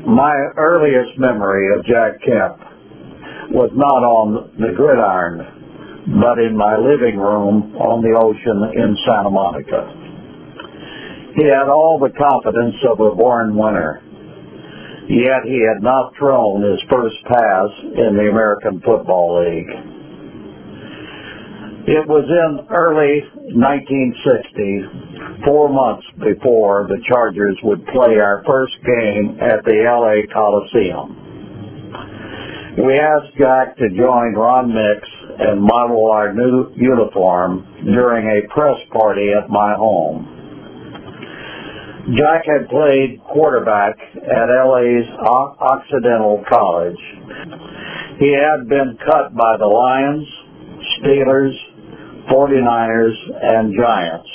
My earliest memory of Jack Kemp was not on the gridiron, but in my living room on the ocean in Santa Monica. He had all the confidence of a born winner, yet he had not thrown his first pass in the American Football League. It was in early 1960, 4 months before the Chargers would play our first game at the LA Coliseum. We asked Jack to join Ron Mix and model our new uniform during a press party at my home. Jack had played quarterback at LA's Occidental College. He had been cut by the Lions, Steelers, 49ers, and Giants,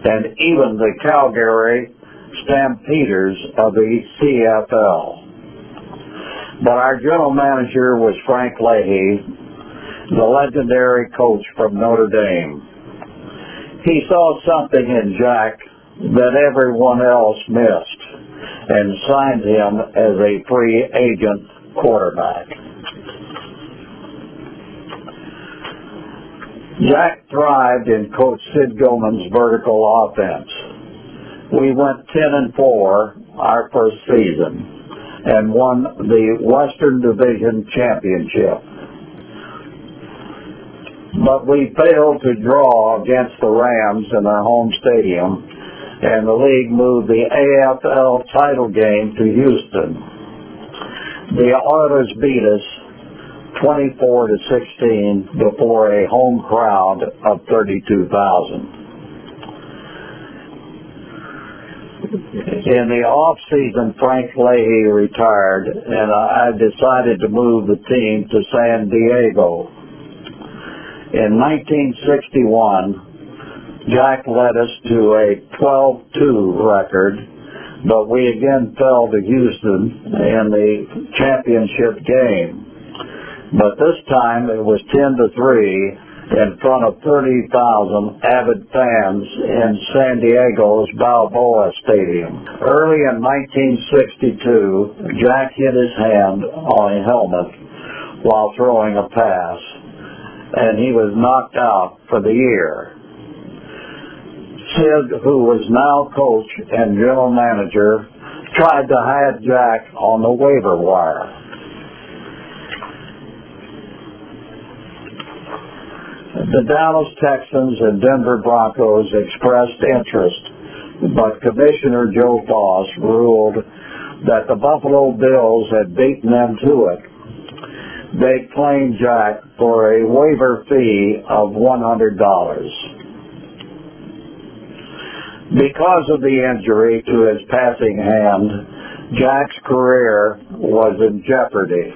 and even the Calgary Stampeders of the CFL. But our general manager was Frank Leahy, the legendary coach from Notre Dame. He saw something in Jack that everyone else missed and signed him as a free agent quarterback. Jack thrived in Coach Sid Gilman's vertical offense. We went 10-4 our first season and won the Western Division Championship. But we failed to draw against the Rams in their home stadium, and the league moved the AFL title game to Houston. The Oilers beat us 24-16 before a home crowd of 32,000. In the off-season, Frank Leahy retired, and I decided to move the team to San Diego. In 1961, Jack led us to a 12-2 record, but we again fell to Houston in the championship game. But this time it was 10-3 in front of 30,000 avid fans in San Diego's Balboa Stadium. Early in 1962, Jack hit his hand on a helmet while throwing a pass, and he was knocked out for the year. Sid, who was now coach and general manager, tried to hide Jack on the waiver wire. The Dallas Texans and Denver Broncos expressed interest, but Commissioner Joe Foss ruled that the Buffalo Bills had beaten them to it. They claimed Jack for a waiver fee of $100. Because of the injury to his passing hand, Jack's career was in jeopardy.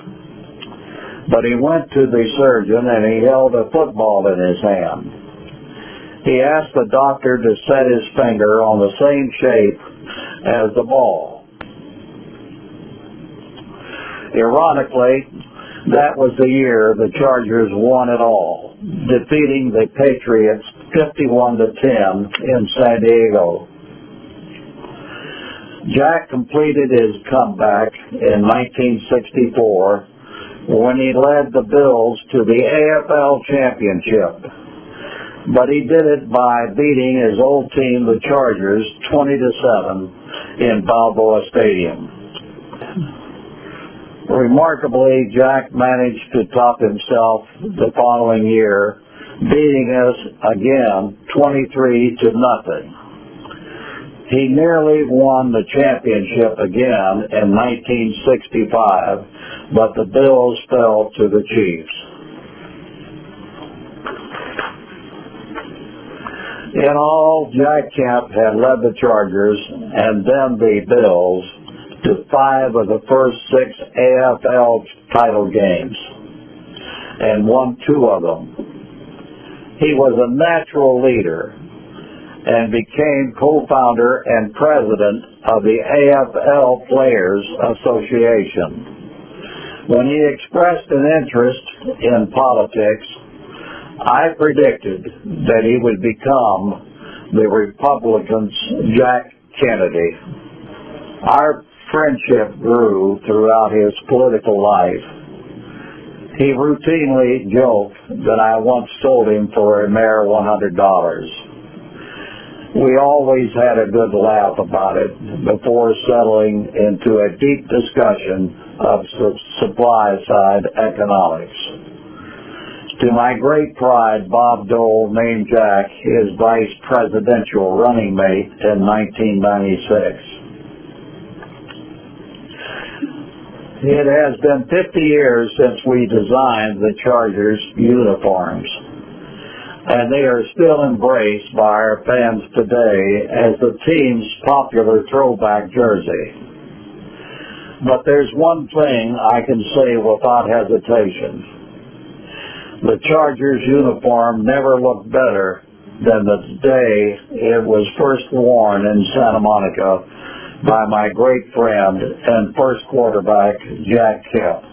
But he went to the surgeon and he held a football in his hand. He asked the doctor to set his finger on the same shape as the ball. Ironically, that was the year the Chargers won it all, defeating the Patriots 51-10 in San Diego. Jack completed his comeback in 1964 when he led the Bills to the AFL championship. But he did it by beating his old team, the Chargers, 20-7 in Balboa Stadium. Remarkably, Jack managed to top himself the following year, beating us again 23-0. He nearly won the championship again in 1965, but the Bills fell to the Chiefs. In all, Jack Kemp had led the Chargers and then the Bills to 5 of the first 6 AFL title games and won 2 of them. He was a natural leader and became co-founder and president of the AFL Players Association. When he expressed an interest in politics, I predicted that he would become the Republicans' Jack Kennedy. Our friendship grew throughout his political life. He routinely joked that I once sold him for a mere $100. We always had a good laugh about it before settling into a deep discussion of supply-side economics. To my great pride, Bob Dole named Jack his vice presidential running mate in 1996. It has been 50 years since we designed the Chargers uniforms, and they are still embraced by our fans today as the team's popular throwback jersey. But there's one thing I can say without hesitation. The Chargers uniform never looked better than the day it was first worn in Santa Monica by my great friend and first quarterback, Jack Kemp.